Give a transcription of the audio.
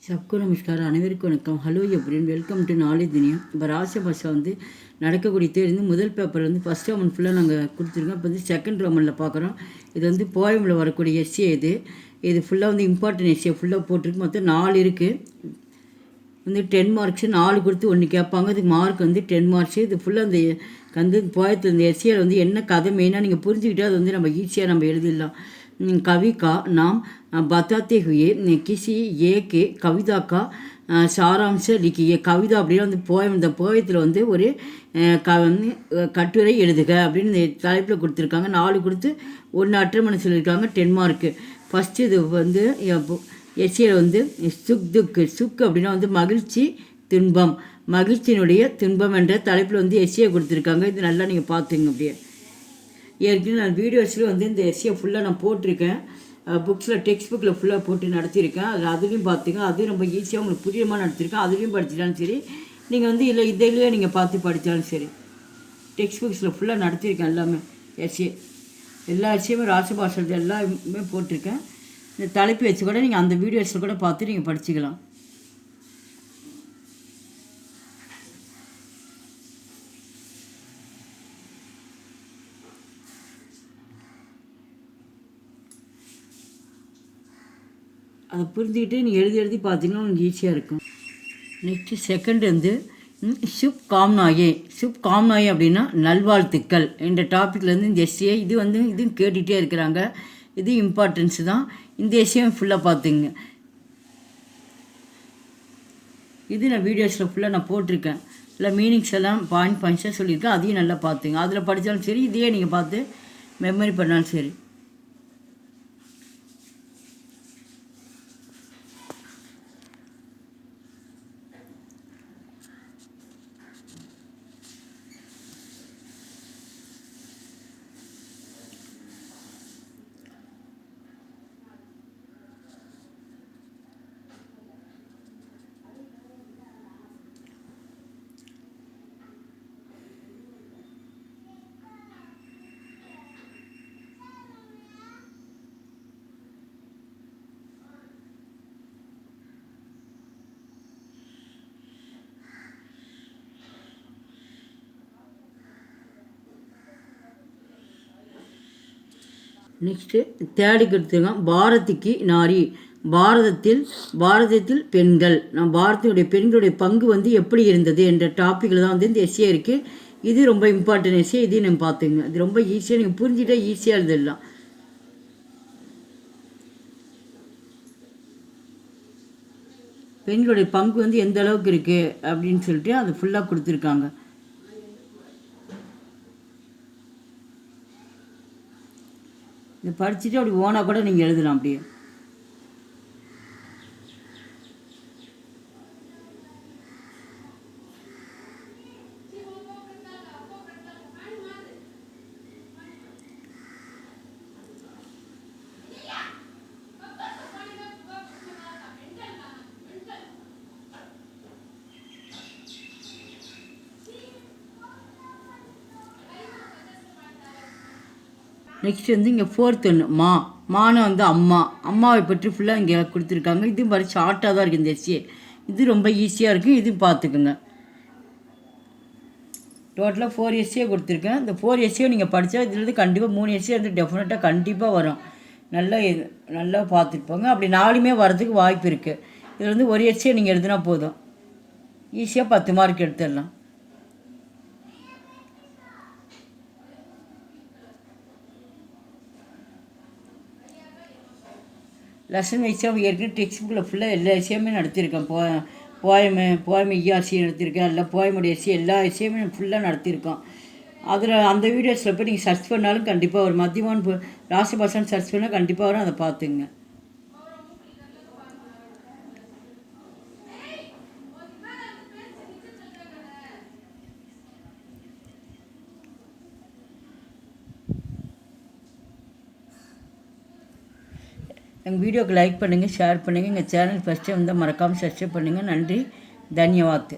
சப்கு நமஸ்காரம், அனைவருக்கும் வணக்கம். ஹலோ எப்ரின், வெல்கம் டு நாலேஜ் துனியா. இப்போ ராசி பாஷா நடக்கக்கூடிய தேர்வு முதல் பேப்பர் ஃபஸ்ட் ரோமன் ஃபுல்லாக நாங்கள் கொடுத்துருக்கோம். இப்போ செகண்ட் ரோமனில் பார்க்குறோம். இது போயமில் வரக்கூடிய எஸ்ஏ. இது ஃபுல்லாக இம்பார்ட்டன்ட் எஸ்ஏ ஃபுல்லாக போட்டிருக்கு. மொத்தம் 4 இருக்குது. 10 மார்க்ஸு 4 கொடுத்து 1 கேட்பாங்க. இதுக்கு மார்க் 10 மார்க்ஸு. இது ஃபுல்லாக போயத்தில் இந்த எஸ்ஏவில் என்ன கதை மெயினாக நீங்கள் புரிஞ்சுக்கிட்டால் அது நம்ம ஈஸியாக நம்ம எழுதிடலாம். कवि का नाम बताते हुए किसी एक कविता का சாராம்ச लिखिए. கவிதா அப்படின்னா போயம், இந்த போயத்தில் ஒரு கட்டுரை எழுதுக அப்படின்னு தலைப்பில் கொடுத்துருக்காங்க. 4 கொடுத்து 1 அட்டர்மனை சொல்லியிருக்காங்க. 10 மார்க்கு. ஃபஸ்ட்டு இது எஸ்ஏல சுக் துக்கு. சுக் அப்படின்னா மகிழ்ச்சி துன்பம், மகிழ்ச்சியினுடைய துன்பம் என்ற தலைப்பில் எஸ்ஏ கொடுத்துருக்காங்க. இது நல்லா நீங்கள் பார்த்துங்க. அப்படியே ஏற்கனவே நான் வீடியோஸில் இந்த எஸ்ஏ ஃபுல்லாக நான் போட்டிருக்கேன். புக்ஸில் டெக்ஸ்ட் புக்கில் ஃபுல்லாக போட்டு நடத்தியிருக்கேன். அதுலேயும் பார்த்துங்க. அதுவும் ரொம்ப ஈஸியாக உங்களுக்கு புரியுமா நடத்திருக்கேன். அதுலேயும் படிச்சிட்டாலும் சரி, நீங்கள் இல்லை இதிலேயே நீங்கள் பார்த்து படித்தாலும் சரி, டெக்ஸ்ட் புக்ஸில் ஃபுல்லாக நடத்தியிருக்கேன். எல்லாமே எஸ்ஏ, எல்லா எஸ்ஏமே ராசி பாஷை எல்லாமே போட்டிருக்கேன். இந்த தலைப்பு வச்சு கூட நீங்கள் அந்த வீடியோஸில் கூட பார்த்து நீங்கள் படிச்சுக்கலாம். அதை புரிஞ்சுக்கிட்டு நீங்கள் எழுதி பார்த்தீங்கன்னா உங்களுக்கு ஈஸியாக இருக்கும். நெக்ஸ்ட்டு செகண்ட் சுப் காம்னாயே. சுப் காம்னாயே அப்படின்னா நல்வாழ்த்துக்கள் என்ற டாப்பிக்லேருந்து இந்த எஸ்ஏ இது இதுவும் கேட்டுகிட்டே இருக்கிறாங்க. இது இம்பார்ட்டன்ஸு தான். இந்த எஸ்ஏ ஃபுல்லாக பார்த்துங்க. இது நான் வீடியோஸில் ஃபுல்லாக நான் போட்டிருக்கேன். இல்லை மீனிங்ஸ் எல்லாம் பாயிண்ட்ஸாக சொல்லியிருக்கேன். அதையும் நல்லா பார்த்துங்க. அதில் படித்தாலும் சரி, இதையே நீங்கள் பார்த்து மெமரி பண்ணாலும் சரி. நெக்ஸ்ட்டு தேடிக்கு எடுத்துருக்கோம். பாரதிக்கு நாரி. பாரதத்தில் பெண்கள், பாரதத்தினுடைய பெண்களுடைய பங்கு எப்படி இருந்தது என்ற டாப்பிக்கில் தான் இந்த எஸ்ஏ இருக்குது. இது ரொம்ப இம்பார்ட்டன்ட் எஸ்ஏ. இதையும் நம்ம பார்த்துங்க. இது ரொம்ப ஈஸியாக நீங்கள் புரிஞ்சுட்டா ஈஸியாக எழுதிடலாம். பெண்களுடைய பங்கு எந்த அளவுக்கு இருக்குது அப்படின்னு சொல்லிட்டு அது ஃபுல்லாக கொடுத்துருக்காங்க. இதை படிச்சுட்டு அப்படி ஓனாக கூட நீங்கள் எழுதலாம். அப்படியே நெக்ஸ்ட் இங்கே 4th மானை அம்மாவை பற்றி ஃபுல்லாக இங்கே கொடுத்துருக்காங்க. இதுவும் மாதிரி ஷார்ட்டாக தான் இருக்குது இந்த எஸ்ஏ. இது ரொம்ப ஈஸியாக இருக்குது. இது பார்த்துக்குங்க. டோட்டலாக 4 எஸ்ஏ கொடுத்துருக்கேன். இந்த 4 எஸ்ஏ நீங்கள் படித்தா இதுலேருந்து கண்டிப்பாக 3 எஸ்ஏ டெஃபினட்டாக கண்டிப்பாக வரும். நல்லா பார்த்துருப்பாங்க. அப்படி 4மே வரதுக்கு வாய்ப்பு இருக்குது. இதில் 1 எஸ்ஏ நீங்கள் எழுதுனா போதும். ஈஸியாக 10 மார்க் எடுத்துடலாம். லெசன் வைஸாக ஏற்கனவே டெக்ஸ்ட் புக்கில் ஃபுல்லாக எல்லா எஸ்ஏமே நடத்தியிருக்கேன். Poem ERC நடத்தியிருக்கேன். இல்லை போயமுடைய எஸ்ஏ எல்லா எஸ்ஏமே ஃபுல்லாக நடத்தியிருக்கோம். அந்த வீடியோஸில் போய் நீங்கள் சர்ச் பண்ணாலும் கண்டிப்பாக வரும். மத்தியமான் ராசி பாஷான்னு சர்ச் பண்ணால் கண்டிப்பாக வரும். அதை பார்த்துங்க. எங்கள் வீடியோக்கு லைக் பண்ணுங்கள், ஷேர் பண்ணுங்கள். எங்கள் சேனல் ஃபஸ்ட்டு மறக்காமல் சப்ஸ்கிரைப் பண்ணுங்கள். நன்றி, தன்யவாத்.